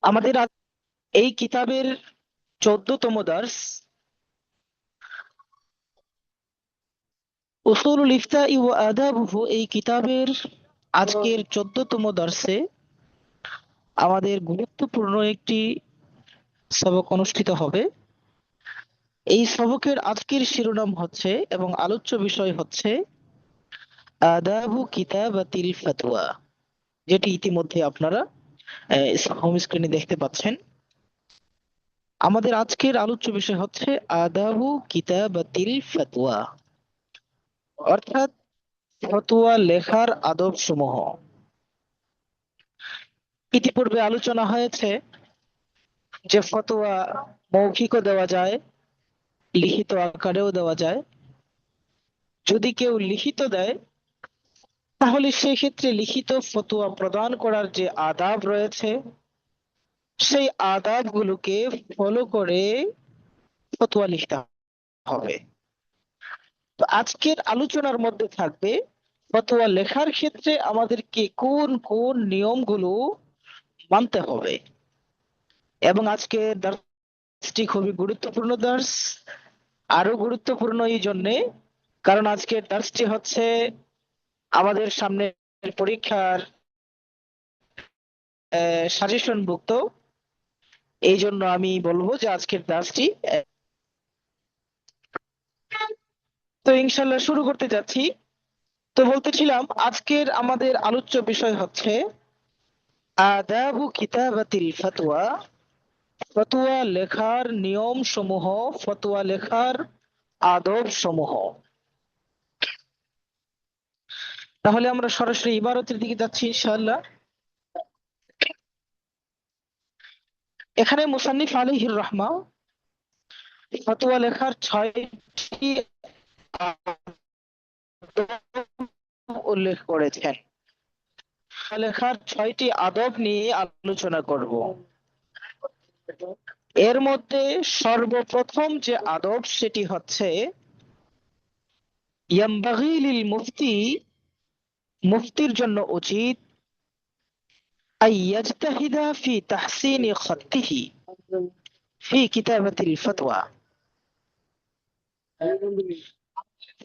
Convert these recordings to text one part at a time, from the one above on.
আমাদের এই কিতাবের 14তম দর্স, উসুলুল ইফতাই ওয়া আদাবুহু। এই কিতাবের আজকের 14তম দর্সে আমাদের গুরুত্বপূর্ণ একটি সবক অনুষ্ঠিত হবে। এই সবকের আজকের শিরোনাম হচ্ছে এবং আলোচ্য বিষয় হচ্ছে আদাবু কিতাবাতিল ফাতওয়া, যেটি ইতিমধ্যে আপনারা হোম স্ক্রিনে দেখতে পাচ্ছেন। আমাদের আজকের আলোচ্য বিষয় হচ্ছে আদাবু কিতাবাতিল ফাতওয়া, অর্থাৎ ফতোয়া লেখার আদব সমূহ। ইতিপূর্বে আলোচনা হয়েছে যে ফতোয়া মৌখিকও দেওয়া যায়, লিখিত আকারেও দেওয়া যায়। যদি কেউ লিখিত দেয় তাহলে সেই ক্ষেত্রে লিখিত ফতোয়া প্রদান করার যে আদাব রয়েছে সেই আদাব গুলোকে ফলো করে ফতোয়া লিখতে হবে। তো আজকের আলোচনার মধ্যে থাকবে ফতোয়া লেখার ক্ষেত্রে আমাদেরকে কোন কোন নিয়মগুলো মানতে হবে। এবং আজকে দার্সটি খুবই গুরুত্বপূর্ণ দার্স। আরো গুরুত্বপূর্ণ এই জন্যে কারণ আজকের দার্সটি হচ্ছে আমাদের সামনে পরীক্ষার সাজেশন ভুক্ত। এই জন্য আমি বলবো যে আজকের দার্সটি, তো ইনশাল্লাহ শুরু করতে যাচ্ছি। তো বলতেছিলাম আজকের আমাদের আলোচ্য বিষয় হচ্ছে আদাবু কিতাবাতিল ফাতওয়া, ফতোয়া লেখার নিয়ম সমূহ, ফতোয়া লেখার আদব সমূহ। তাহলে আমরা সরাসরি ইবারতের দিকে যাচ্ছি ইনশাআল্লাহ। এখানে মুসান্নিফ আলাইহির রাহমা ফতোয়া লেখার 6টি উল্লেখ করেছেন। লেখার 6টি আদব নিয়ে আলোচনা করব। এর মধ্যে সর্বপ্রথম যে আদব সেটি হচ্ছে ইয়ামবাগি লিল মুফতি, মুফতির জন্য উচিত আইয়াজতাহিদা ফি তাহসিনি খাত্তিহি ফি কিতাবাতিল ফাতওয়া।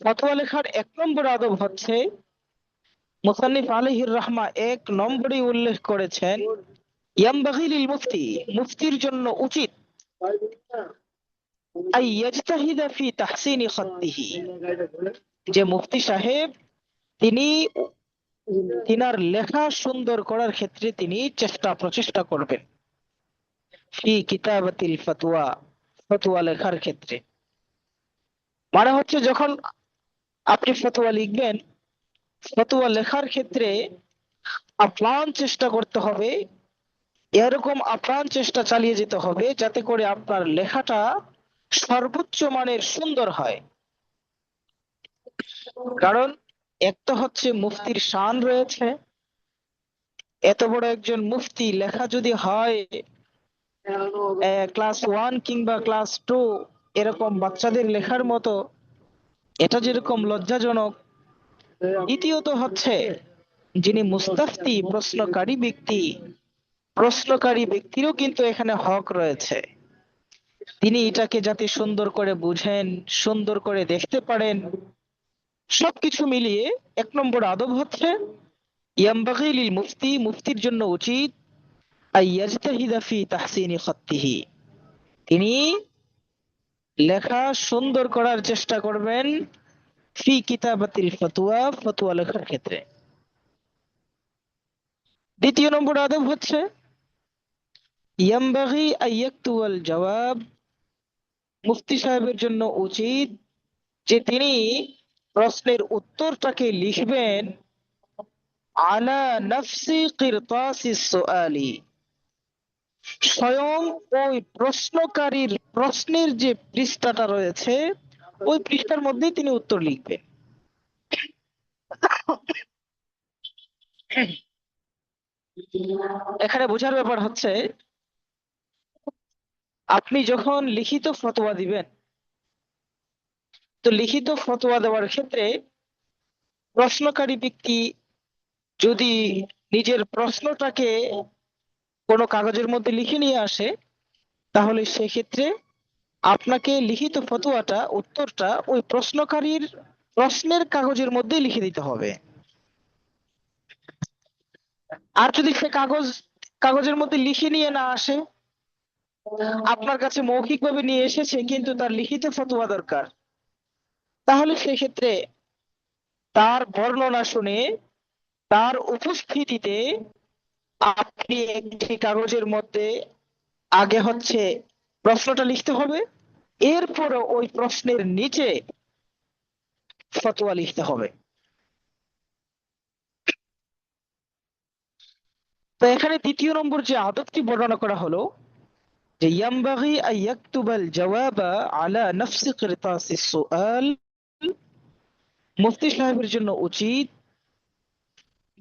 ফতোয়া লেখার 1 নম্বর আদব হচ্ছে মুসান্নিফ আলাইহির রাহমা 1 নম্বরে উল্লেখ করেছেন ইয়ামবাগি লিল মুফতি, মুফতির জন্য উচিত আইয়াজতাহিদা ফি তাহসিনি খাত্তিহি, যে মুফতি সাহেব তিনি তিনার লেখা সুন্দর করার ক্ষেত্রে তিনি প্রচেষ্টা করবেন। ফি কিতাবাতিল ফাতওয়া, ফতোয়া লেখার ক্ষেত্রে মানে হচ্ছে যখন আপনি ফতোয়া লিখবেন, ফতোয়া লেখার ক্ষেত্রে আপ্রাণ চেষ্টা করতে হবে, এরকম আপ্রাণ চেষ্টা চালিয়ে যেতে হবে যাতে করে আপনার লেখাটা সর্বোচ্চ মানের সুন্দর হয়। কারণ এক তো হচ্ছে মুফতির শান রয়েছে, এত বড় একজন মুফতি লেখা যদি হয় ক্লাস 1 কিংবা ক্লাস 2 এরকম বাচ্চাদের লেখার মতো, এটা যেরকম লজ্জাজনক, দ্বিতীয়ত হচ্ছে যিনি মুস্তাফতি প্রশ্নকারী ব্যক্তি, প্রশ্নকারী ব্যক্তিরও কিন্তু এখানে হক রয়েছে। তিনি এটাকে যাতে সুন্দর করে বুঝেন, সুন্দর করে দেখতে পারেন, সবকিছু মিলিয়ে 1 নম্বর আদব হচ্ছে ইয়ামবাগি লিল মুফতি, মুফতির জন্য উচিত আইয়াজতাহিদা ফি তাহসিনি খাত্তিহি, তিনি লেখা সুন্দর করার চেষ্টা করবেন ফি কিতাবাতিল ফাতওয়া, ফতোয়া লেখার ক্ষেত্রে। 2 নম্বর আদব হচ্ছে ইয়ামবাগি আইয়াকতুয়াল জবাব, মুফতি সাহেবের জন্য উচিত যে তিনি প্রশ্নের উত্তরটাকে লিখবেন আলা নফসি কিরতাসিস সুআলি, স্বয়ং ওই প্রশ্নকারীর প্রশ্নের যে পৃষ্ঠাটা রয়েছে ওই পৃষ্ঠার মধ্যেই তিনি উত্তর লিখবেন। এখানে বোঝার ব্যাপার হচ্ছে আপনি যখন লিখিত ফতোয়া দিবেন, তো লিখিত ফতোয়া দেওয়ার ক্ষেত্রে প্রশ্নকারী ব্যক্তি যদি নিজের প্রশ্নটাকে কোনো কাগজের মধ্যে লিখে নিয়ে আসে, তাহলে সেক্ষেত্রে আপনাকে লিখিত ফতোয়াটা, উত্তরটা ওই প্রশ্নকারীর প্রশ্নের কাগজের মধ্যে লিখে দিতে হবে। আর যদি সে কাগজের মধ্যে লিখে নিয়ে না আসে, আপনার কাছে মৌখিকভাবে নিয়ে এসেছে কিন্তু তার লিখিত ফতোয়া দরকার, তাহলে সেক্ষেত্রে তার বর্ণনা শুনে তার উপস্থিতিতে আপনি একটি কাগজের মধ্যে আগে হচ্ছে প্রশ্নটা লিখতে হবে, এরপরে ওই প্রশ্নের নিচে ফতোয়া লিখতে হবে। তো এখানে দ্বিতীয় নম্বর যে আদবটি বর্ণনা করা হলো যে ইয়ামবাগি আন ইয়াকতুবাল জাওয়াবা আলা নফসি কিরতাসিস সুআল, মুফতি সাহেবের জন্য উচিত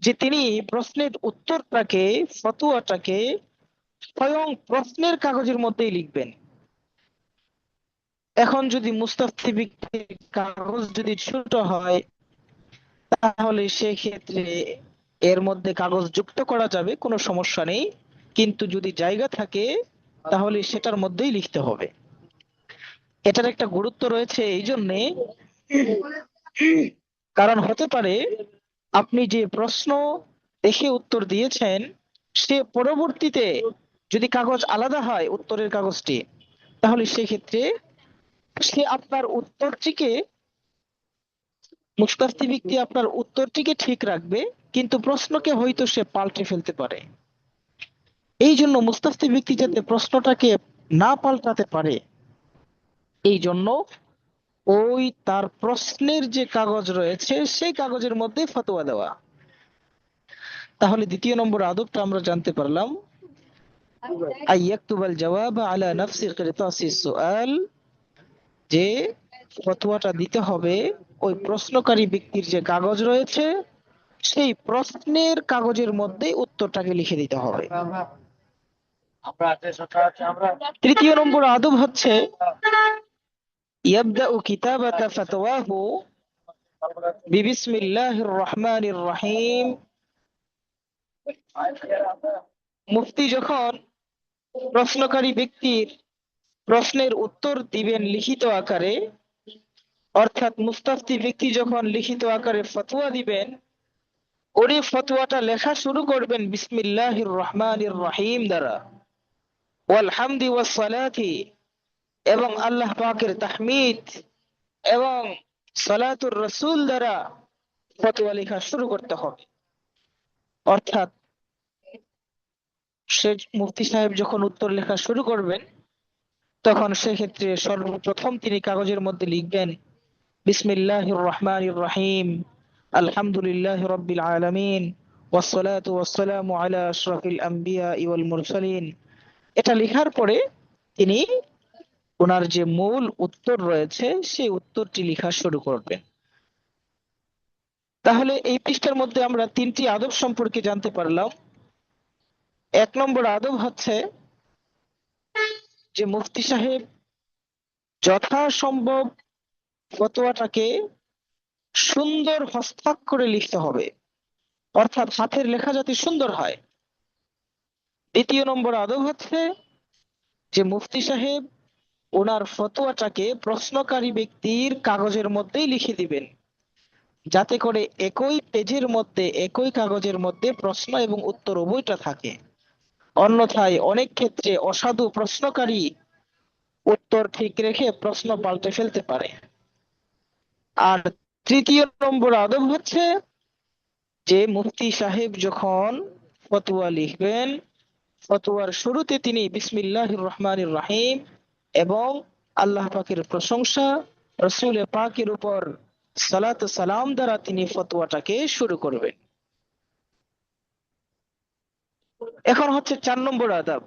যে তিনি প্রশ্নের উত্তরটাকে, ফতোয়াটাকে স্বয়ং প্রশ্নের কাগজের মধ্যেই লিখবেন। এখন যদি মুস্তাফতি ব্যক্তির কাগজ যদি ছোট হয়, তাহলে সেক্ষেত্রে এর মধ্যে কাগজ যুক্ত করা যাবে, কোনো সমস্যা নেই, কিন্তু যদি জায়গা থাকে তাহলে সেটার মধ্যেই লিখতে হবে। এটার একটা গুরুত্ব রয়েছে এই জন্যে, কারণ হতে পারে আপনি যে প্রশ্ন দেখে উত্তর দিয়েছেন, সে পরবর্তীতে যদি কাগজ আলাদা হয় উত্তরের কাগজটি, তাহলে সেক্ষেত্রে সে আপনার উত্তরটিকে, মুস্তাফতি ব্যক্তি আপনার উত্তরটিকে ঠিক রাখবে, কিন্তু প্রশ্নকে হয়তো সে পাল্টে ফেলতে পারে। এই জন্য মুস্তাফতি ব্যক্তি যাতে প্রশ্নটাকে না পাল্টাতে পারে, এই জন্য ওই তার প্রশ্নের যে কাগজ রয়েছে সেই কাগজের মধ্যে ফতোয়া দেওয়া। তাহলে দ্বিতীয় নম্বর আদবটা আমরা জানতে পারলাম, আইয়াকতুবাল জাওয়াব আলা নাফসি কিরতাসিস সুআল, যে ফতোয়াটা দিতে হবে ওই প্রশ্নকারী ব্যক্তির যে কাগজ রয়েছে সেই প্রশ্নের কাগজের মধ্যে উত্তরটাকে লিখে দিতে হবে। তৃতীয় নম্বর আদব হচ্ছে ইয়াবদাউ কিতাবাতা ফাতওয়াহু বিবিসমিল্লাহির রহমানির রহিম। মুফতি যখন প্রশ্নকারী ব্যক্তির প্রশ্নের উত্তর দিবেন লিখিত আকারে, অর্থাৎ মুস্তাফতি ব্যক্তি যখন লিখিত আকারে ফতোয়া দিবেন, ওই ফতোয়াটা লেখা শুরু করবেন বিসমিল্লাহির রহমানির রহিম দ্বারা, ওয়াল হামদি ওয়াস সালাতি, এবং আল্লাহ পাকের তাহমিদ এবং সালাতুর রাসূল দ্বারা ফতোয়া লেখা শুরু করতে হবে। অর্থাৎ সে মুফতি সাহেব যখন উত্তর লেখা শুরু করবেন, তখন সেক্ষেত্রে সর্বপ্রথম তিনি কাগজের মধ্যে লিখবেন বিসমিল্লাহির রহমানির রহিম, আলহামদুলিল্লাহি রাব্বিল আলামিন, ওয়াসসালাতু ওয়াসসালামু আলা আশরাফিল আম্বিয়া ওয়াল মুরসালিন। এটা লেখার পরে তিনি ওনার যে মূল উত্তর রয়েছে সেই উত্তরটি লেখা শুরু করবেন। তাহলে এই পৃষ্ঠার মধ্যে আমরা তিনটি আদব সম্পর্কে জানতে পারলাম। এক নম্বর আদব হচ্ছে যে মুফতি সাহেব যথাসম্ভব ফতোয়াটাকে সুন্দর হস্তাক্ষরে লিখতে হবে, অর্থাৎ হাতের লেখা যাতে সুন্দর হয়। দ্বিতীয় নম্বর আদব হচ্ছে যে মুফতি সাহেব ওনার ফতোয়াটাকে প্রশ্নকারী ব্যক্তির কাগজের মধ্যেই লিখে দিবেন, যাতে করে একই পেজের মধ্যে, একই কাগজের মধ্যে প্রশ্ন এবং উত্তর উভয়টা থাকে। অন্যথায় অনেক ক্ষেত্রে অসাধু প্রশ্নকারী উত্তর ঠিক রেখে প্রশ্ন পাল্টে ফেলতে পারে। আর তৃতীয় নম্বর আদব হচ্ছে যে মুফতি সাহেব যখন ফতোয়া লিখবেন, ফতোয়ার শুরুতে তিনি বিসমিল্লাহির রহমানির রহিম এবং আল্লাহ পাকের প্রশংসা, রাসূল পাকের উপর সালাত ও সালাম দ্বারা তিনি ফতোয়াটাকে শুরু করবেন। এখন হচ্ছে 4 নম্বর আদব।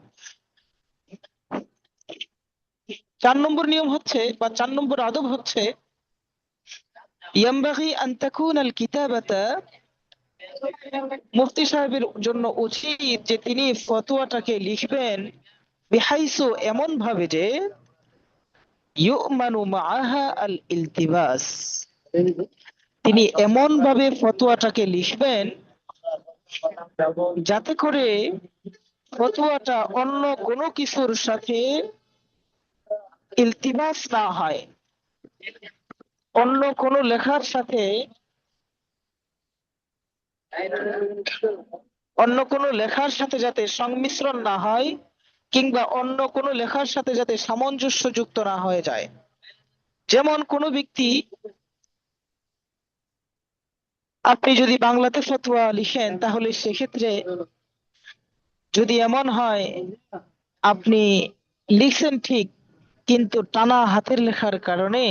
4 নম্বর নিয়ম হচ্ছে বা 4 নম্বর আদব হচ্ছে ইয়ামবাগি আন তাকুনা আল কিতাবাতা, মুফতি সাহেবের জন্য উচিত যে তিনি ফতোয়াটাকে লিখবেন বিহাইসু, এমন ভাবে যে ইউমানু মাআহা আল ইলতিবাস, তিনি এমন ভাবে ফতোয়াটাকে লিখবেন যাতে করে ফতোয়াটা অন্য কোনো কিছুর সাথে ইলতিবাস না হয়, অন্য কোনো লেখার সাথে যাতে সংমিশ্রণ না হয়, কিংবা অন্য কোনো লেখার সাথে যাতে সামঞ্জস্য যুক্ত না হয়ে যায়। যেমন কোনো ব্যক্তি, আপনি যদি বাংলাতে ফতোয়া লিখেন, তাহলে সেক্ষেত্রে যদি এমন হয় আপনি লিখছেন ঠিক, কিন্তু টানা হাতের লেখার কারণে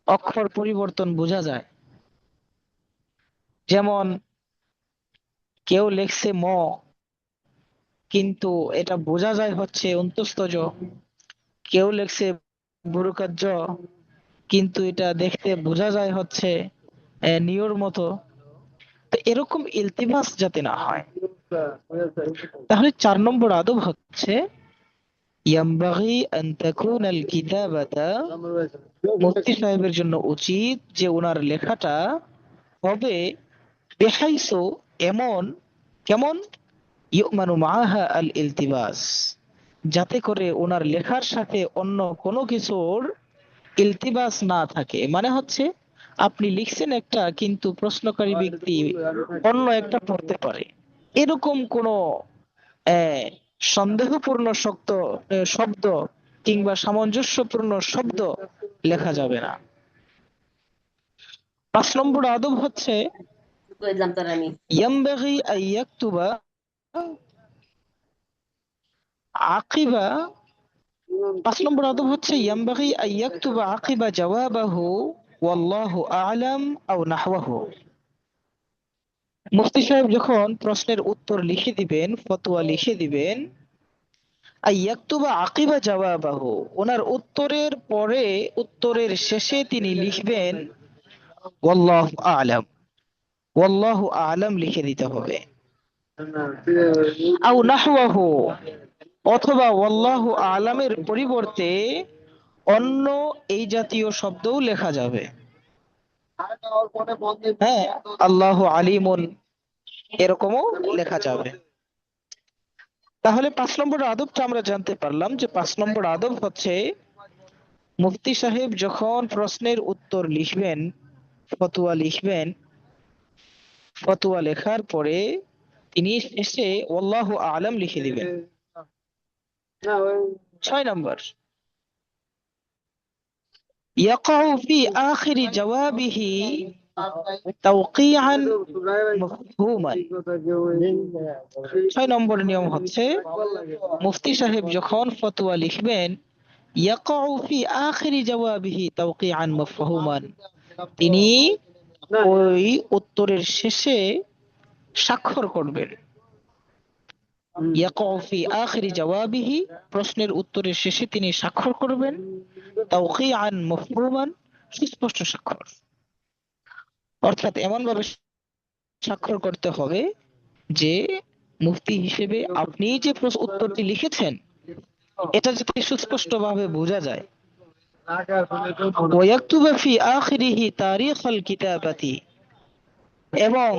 অক্ষর পরিবর্তন বোঝা যায়। যেমন কেউ লিখছে ম, কিন্তু এটা বোঝা যায় হচ্ছে অন্তস্থ জ। কেউ লিখছে বুরুকাত জ, কিন্তু এটা দেখতে বোঝা যায় হচ্ছে নিয়র মতো। তো এরকম ইলতিবাস যাতে না হয়, তাহলে 4 নম্বর আদব হচ্ছে ইয়ামবাগি আন তাকুনাল কিতাবাতা, মুফতি সাহেবের জন্য উচিত যে ওনার লেখাটা হবে বেহাইসু, এমন, কেমন, ইউমানু মাআহা আল ইলতিবাস, যাতে করে ওনার লেখার সাথে অন্য কোনো কিছুর ইলতিবাস না থাকে। মানে হচ্ছে আপনি লিখছেন একটা, কিন্তু প্রশ্নকারী ব্যক্তি অন্য একটা পড়তে পারে, এরকম কোন সন্দেহপূর্ণ শব্দ কিংবা সামঞ্জস্যপূর্ণ শব্দ লেখা যাবে না। 5 নম্বর আদব হচ্ছে ইয়ামবাগি আন ইয়াকতুবা আকিবা 5 নম্বর আদব হচ্ছে ইয়ামবাগি আন ইয়াকতুবা আকিবা জাওয়াবাহু ওয়াল্লাহু আ'লাম আও নাহওয়াহু। মুফতি সাহেব যখন প্রশ্নের উত্তর লিখে দিবেন, ফতোয়া লিখে দিবেন, আন ইয়াকতুবা আকিবা জাওয়াবাহু, ওনার উত্তরের পরে, উত্তরের শেষে তিনি লিখবেন ওয়াল্লাহু আ'লাম, ওয়াল্লাহু আ'লাম লিখে দিতে হবে। আও নাহওয়াহু, অথবা ওয়াল্লাহু আ'লামের পরিবর্তে অন্য এই জাতীয় শব্দও লেখা যাবে। হ্যাঁ, আল্লাহু আলিমুন এরকমও লেখা যাবে। তাহলে 5 নম্বর আদবটা আমরা জানতে পারলাম যে 5 নম্বর আদব হচ্ছে মুফতি সাহেব যখন প্রশ্নের উত্তর লিখবেন, ফতোয়া লিখবেন, ফতোয়া লেখার পরে তিনি শেষে ওয়াল্লাহু আ'লাম লিখে দিবেন। 6 নম্বর, ইয়াকাউ ফি আখিরি জওয়াবিহি তাওকিআন মাফহুমান। 6 নম্বর নিয়ম হচ্ছে মুফতি সাহেব যখন ফতোয়া লিখবেন, ইয়াকাউ ফি আখিরি জওয়াবিহি তাওকিআন মাফহুমান, তিনি ওই উত্তরের শেষে স্বাক্ষর করবেন। ইয়াকাউ ফি আখিরি জওয়াবিহি, প্রশ্নের উত্তরের শেষে তিনি স্বাক্ষর করবেন, তাওকিআন মাফহুমান, সুস্পষ্ট স্বাক্ষর। অর্থাৎ এমন ভাবে স্বাক্ষর করতে হবে যে মুফতি হিসেবে আপনি যে উত্তরটি লিখেছেন এটা যাতে সুস্পষ্টভাবে বোঝা যায়। ওয়ায়াকতুবা ফি আখিরিহি তারিখাল কিতাবাতি, এবং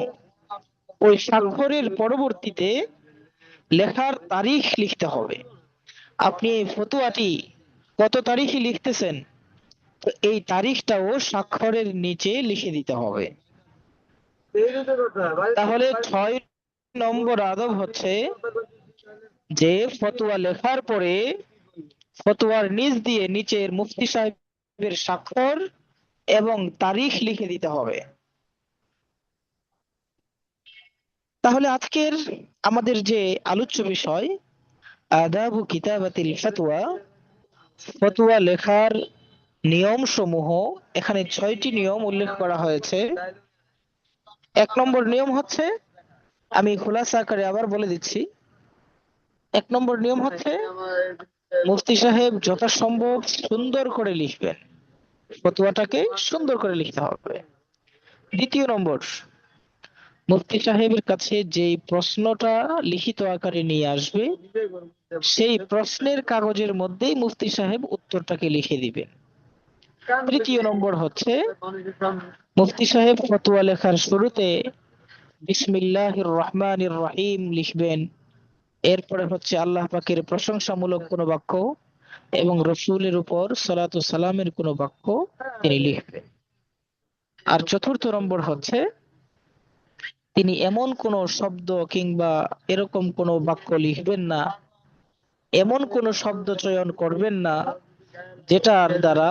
ওই স্বাক্ষরের পরবর্তীতে লেখার তারিখ লিখতে হবে। আপনি এই ফতোয়াটি কত তারিখে লিখতেছেন, তো এই তারিখটাও স্বাক্ষরের নিচে লিখে দিতে হবে। তাহলে 6 নম্বর আদব হচ্ছে যে ফতোয়া লেখার পরে ফতোয়ার নিচ দিয়ে নিচের মুফতি সাহেবের স্বাক্ষর এবং তারিখ লিখে দিতে হবে। তাহলে আজকের আমাদের যে আলোচ্য বিষয় আদাবু কিতাবাতিল ফতোয়া, ফতোয়া লেখার নিয়ম সমূহ, এখানে 6টি নিয়ম উল্লেখ করা হয়েছে। 1 নম্বর নিয়ম হচ্ছে, আমি খোলাসা আকারে আবার বলে দিচ্ছি, 1 নম্বর নিয়ম হচ্ছে মুফতি সাহেব যথাসম্ভব সুন্দর করে লিখবেন, ফতোয়াটাকে সুন্দর করে লিখতে হবে। 2 নম্বর, মুফতি সাহেবের কাছে যেই প্রশ্নটা লিখিত আকারে নিয়ে আসবে, সেই প্রশ্নের কাগজের মধ্যেই মুফতি সাহেব উত্তরটাকে লিখে দিবেন। 3 নম্বর হচ্ছে মুফতি সাহেব ফতোয়া লেখার শুরুতে বিসমিল্লাহির রহমানির রহিম লিখবেন। এরপরে হচ্ছে আল্লাহ পাকের প্রশংসামূলক কোনো বাক্য এবং রসূলের উপর সালাতু সালামের কোনো বাক্য তিনি লিখবেন। আর চতুর্থ নম্বর হচ্ছে তিনি এমন কোনো শব্দ কিংবা এরকম কোনো বাক্য লিখবেন না, এমন কোনো শব্দ চয়ন করবেন না যেটার দ্বারা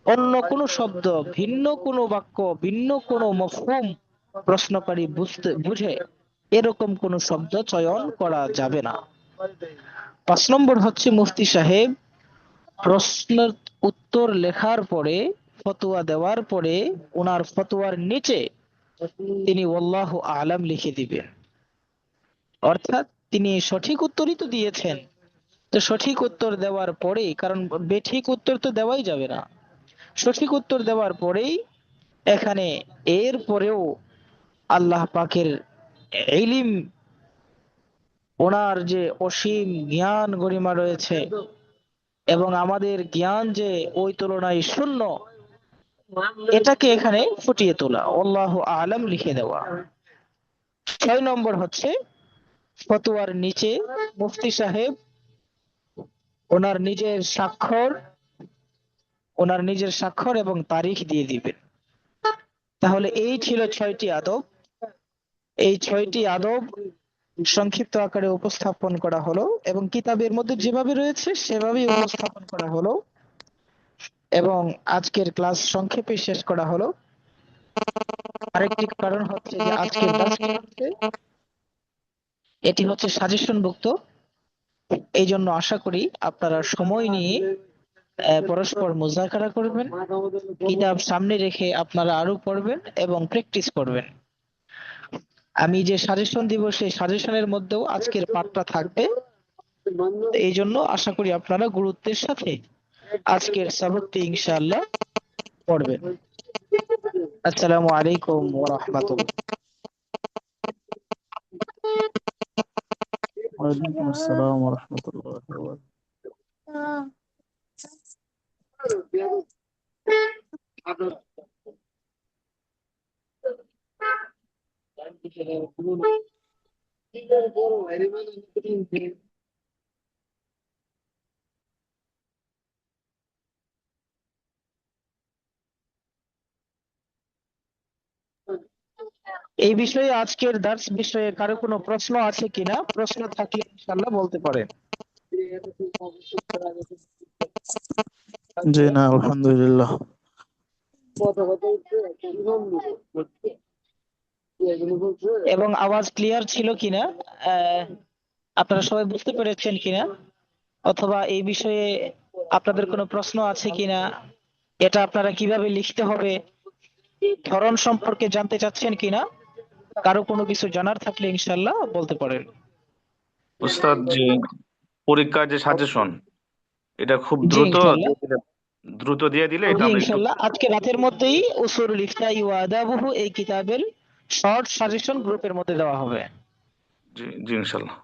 অন্য কোনো শব্দ, ভিন্ন কোনো বাক্য, ভিন্ন কোনো মফহুম প্রশ্নকারী বুঝে এরকম কোনো শব্দ চয়ন করা যাবে না। 5 নম্বর হচ্ছে মুফতি সাহেব প্রশ্নের উত্তর লেখার পরে, ফতোয়া দেওয়ার পরে ওনার ফতোয়ার নিচে তিনি ওয়াল্লাহু আলাম লিখে দিবেন। অর্থাৎ তিনি সঠিক উত্তরই তো দিয়েছেন, তো সঠিক উত্তর দেওয়ার পরেই, কারণ বেঠিক উত্তর তো দেওয়াই যাবে না, সঠিক উত্তর দেওয়ার পরেই এখানে এর পরেও আল্লাহ পাকের ইলম, ওনার যে অসীম জ্ঞান গরিমা রয়েছে এবং আমাদের জ্ঞান যে ওই তুলনায় শূন্য, এটাকে এখানে ফুটিয়ে তোলা, আল্লাহু আলাম লিখে দেওয়া। 6 নম্বর হচ্ছে ফতোয়ার নিচে মুফতি সাহেব ওনার নিজের স্বাক্ষর, ওনার নিজের স্বাক্ষর এবং তারিখ দিয়ে দিবেন। তাহলে এই ছিল 6টি আদব। এই 6টি আদব সংক্ষিপ্ত আকারে উপস্থাপন করা হলো এবং কিতাবের মধ্যে যেভাবে রয়েছে সেভাবেই উপস্থাপন করা হলো এবং আজকের ক্লাস সংক্ষেপে শেষ করা হলো। আরেকটি কারণ হচ্ছে যে আজকের ক্লাসটি হচ্ছে, এটি হচ্ছে সাজেশন ভুক্ত, এই জন্য আশা করি আপনারা সময় নিয়ে পরস্পর মুজাকারা করবেন, কিতাব সামনে রেখে আপনারা আরো পড়বেন এবং প্র্যাকটিস করবেন। আমি যে সাজেশন দিব সেই সাজেশনের মধ্যেও আজকের পাঠটা থাকবে, এই জন্য আশা করি আপনারা গুরুত্বের সাথে আজকের সবকটি ইনশাআল্লাহ পড়বেন। আসসালামু আলাইকুম ওয়া রাহমাতুল্লাহ। ওয়ালাইকুম আসসালাম ওয়া রাহমাতুল্লাহি ওয়া বারাকাতুহু। এই বিষয়ে আজকের দার্স বিষয়ে কারো কোনো প্রশ্ন আছে কিনা? প্রশ্ন থাকলে ইনশাআল্লাহ বলতে পারেন। জি না, আলহামদুলিল্লাহ। এবং আওয়াজ ক্লিয়ার ছিল কিনা, আহ, আপনারা সবাই বুঝতে পেরেছেন কিনা, অথবা এই বিষয়ে আপনাদের কোনো প্রশ্ন আছে কিনা, এটা আপনারা কিভাবে লিখতে হবে ধরন সম্পর্কে জানতে চাচ্ছেন কিনা, কারো কোনো কিছু জানার থাকলে ইনশাআল্লাহ বলতে পারেন। উস্তাদ, যে পরীক্ষার যে সাজেশন, এটা খুব জি ইনশাআল্লাহ। দ্রুত দিয়ে দিলে এটা জি আমরা একটু। ইনশাআল্লাহ আজকে রাতের মধ্যেই উসুলুল ইফতাই ওয়া আদাবুহু এই কিতাবের শর্ট সাজেশন গ্রুপের মধ্যে দেওয়া হবে। জি জি, ইনশাল্লাহ।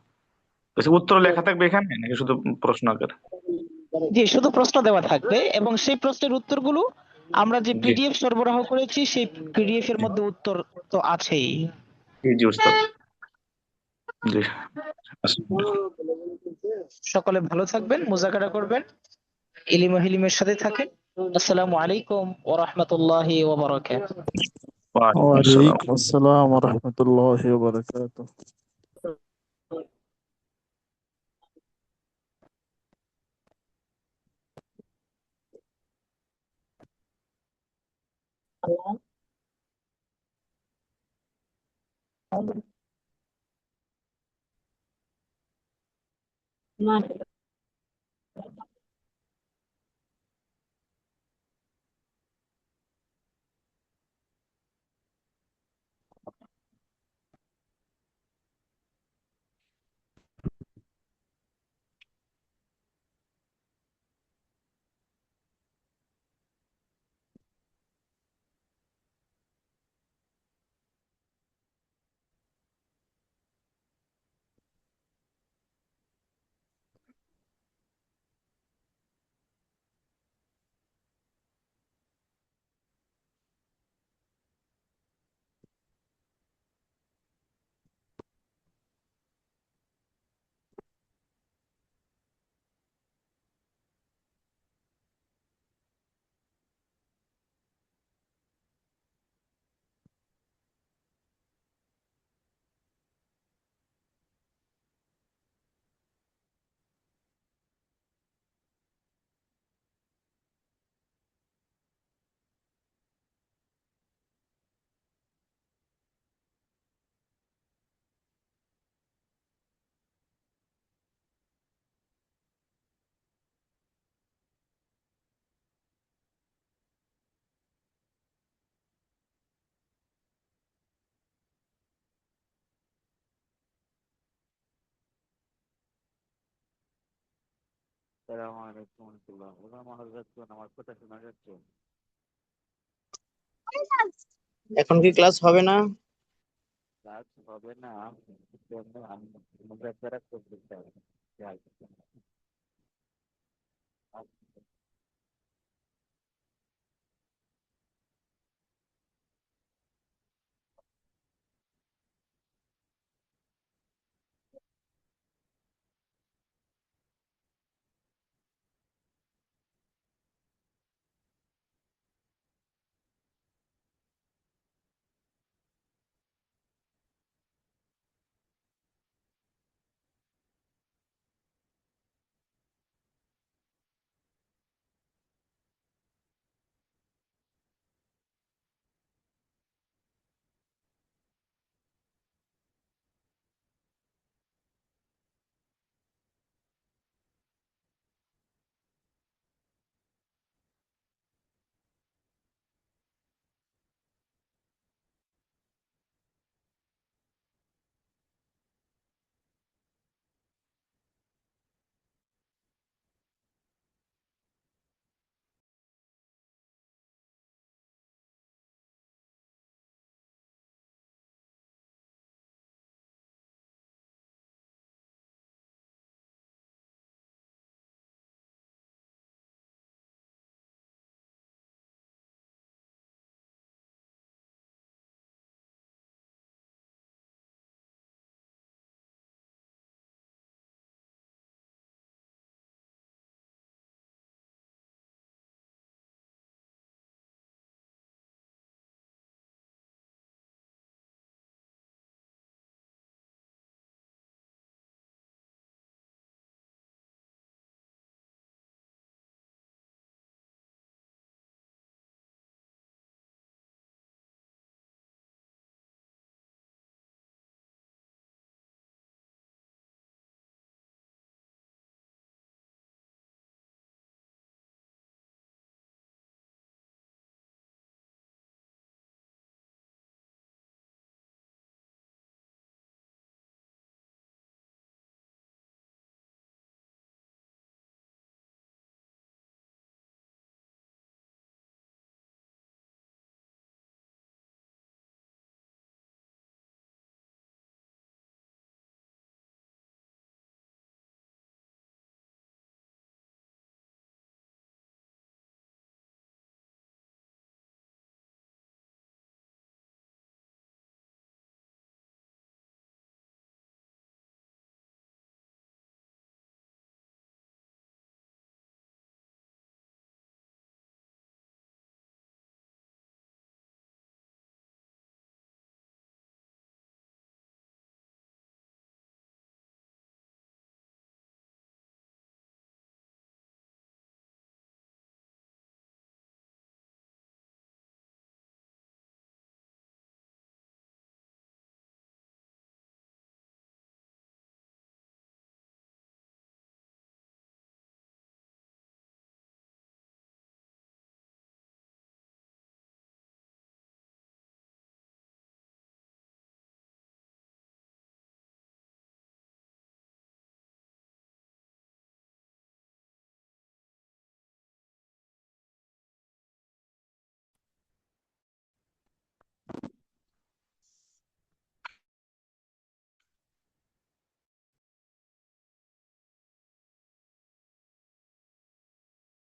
আচ্ছা, উত্তর লেখা থাকবে এখানে নাকি শুধু প্রশ্ন আকারে? জি, শুধু প্রশ্ন দেওয়া থাকবে এবং সেই প্রশ্নের উত্তরগুলো আমরা যে জি পিডিএফ সরবরাহ করেছি সেই পিডিএফ এর মধ্যে উত্তর তো আছেই। জি জি উস্তাদ। জি, আসসালামু আলাইকুম। সকলে ভালো থাকবেন, মুজাকারা করবেন, ইলম ও হিলিমের সাথে থাকেন। আসসালামু আলাইকুম ওয়া রাহমাতুল্লাহি ওয়া বারাকাতুহু। ওয়ালাইকুম আসসালাম। ওয়ালাইকুম আসসালাম ওয়া রাহমাতুল্লাহি ওয়া বারাকাতুহু। এখন কি ক্লাস হবে না?